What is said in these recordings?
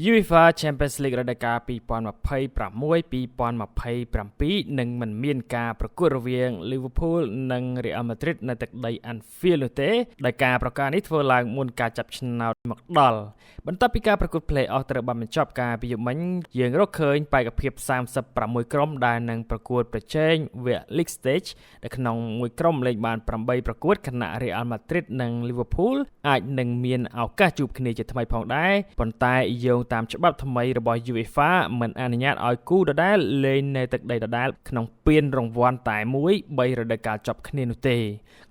UEFA Champions League រដូវកាល2026-2027នឹងមិនមានការប្រកួតរវាង Liverpool និង Real Madrid នៅទឹកដី Anfield នោះទេដោយការប្រកាសនេះធ្វើឡើងមុនការចាប់ឆ្នោតមកដល់បន្ទាប់ពីការប្រកួត Play-off ត្រូវបានបញ្ចប់ការពីយប់មិញយើងរកឃើញបេក្ខភាព36ក្រុមដែលនឹងប្រកួតប្រជែងវគ្គ League Stage ដែលក្នុងមួយក្រុមលេខបាន8ប្រកួតខណៈ Real Madrid និង Liverpool អាចនឹងមានឱកាសជួបគ្នាជាថ្មីផងដែរប៉ុន្តែយោងតាមច្បាប់ថ្មីរបស់ UEFA មិនអនុញ្ញាតឲ្យគូដដែលលេងនៅទឹកដីដដែលក្នុងពានរង្វាន់តែមួយ3រដូវកាលចប់គ្នានោះទេ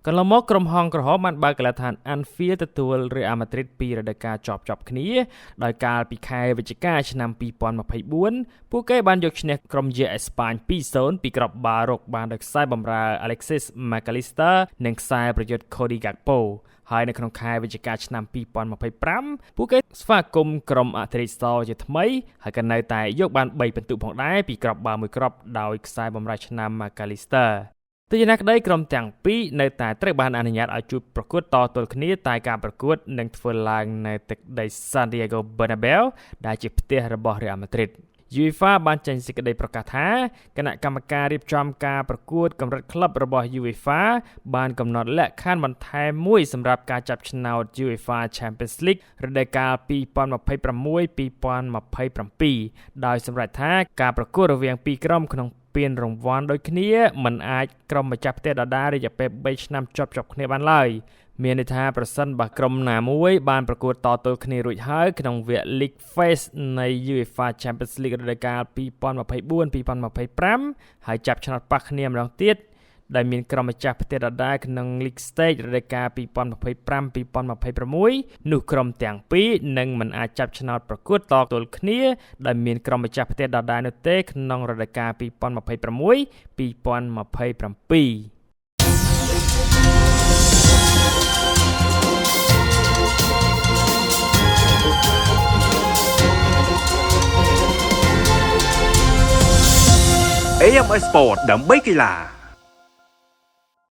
កន្លងមកក្រុមហង្សក្រហមបានបើកកីឡដ្ឋាន Anfield ទទួល Real Madrid 2រដូវកាលចប់គ្នាដោយកាលពីខែវិច្ឆិកាឆ្នាំ2024ពួកគេបានយកឈ្នះក្រុមយាអេស្ប៉ាញ 2-0 ពីក្របបាល់រកបានដោយខ្សែបម្រើ Alexis McAllister និងខ្សែប្រយុទ្ធ Cody Gakpoហើយនៅក្នុងខែវិច្ឆិកាឆ្នាំ2025ពួកគេស្វាគមន៍ក្រុមអធិរាជសជាថ្មីហើយក៏នៅតែយកបាន3ពិន្ទុផងដែរពីក្របបាល់មួយគ្រាប់ដោយខ្សែបម្រើឆ្នាំ McAllister ទោះយ៉ាងណាក្តីក្រុមទាំងពីរនៅតែត្រូវបានអនុញ្ញាតឲ្យជួបប្រកួតតទល់គ្នាតែការប្រកួតនឹងធ្វើឡើងនៅទឹកដី Santiago Bernabeu ដែលជាផ្ទះរបស់ Real Madrid UEFA បានចេញសេចក្តីប្រកាសថាគណៈកម្មការរៀបចំការប្រកួតកម្រិតក្លឹបរបស់ UEFA បានកំណត់លក្ខខណ្ឌបន្ថែមមួយសម្រាប់ការចាប់ឆ្នោត UEFA Champions League រដូវកាល2026-2027ដោយសម្រេចថាការប្រកួតរវាងពីរក្រុមក្នុងពានរង្វាន់ដូចគ្នាមិនអាចក្រុមម្ចាស់ផ្ទះដដែលរយៈពេល3ឆ្នាំជាប់គ្នាបានឡើយមានន័យថាប្រសិនបើក្រុមណាមួយបានប្រកួតតទល់គ្នារួចហើយក្នុងវគ្គ League Phase នៃ UEFA Champions League រដូវកាល2024-2025 ហើយចាប់ឆ្នោតប៉ះគ្នាម្ដងទៀតដែលមានក្រុមម្ចាស់ផ្ទះដដែលក្នុង League Stage រដូវកាល2025-2026នោះក្រុមទាំងពីរនឹងមិនអាចចាប់ឆ្នោតប្រកួតតទល់គ្នាដែលមានក្រុមម្ចាស់ផ្ទះដដែលនោះទេក្នុងរដូវកាល2026-2027AM Sport ដើម្បីកីឡា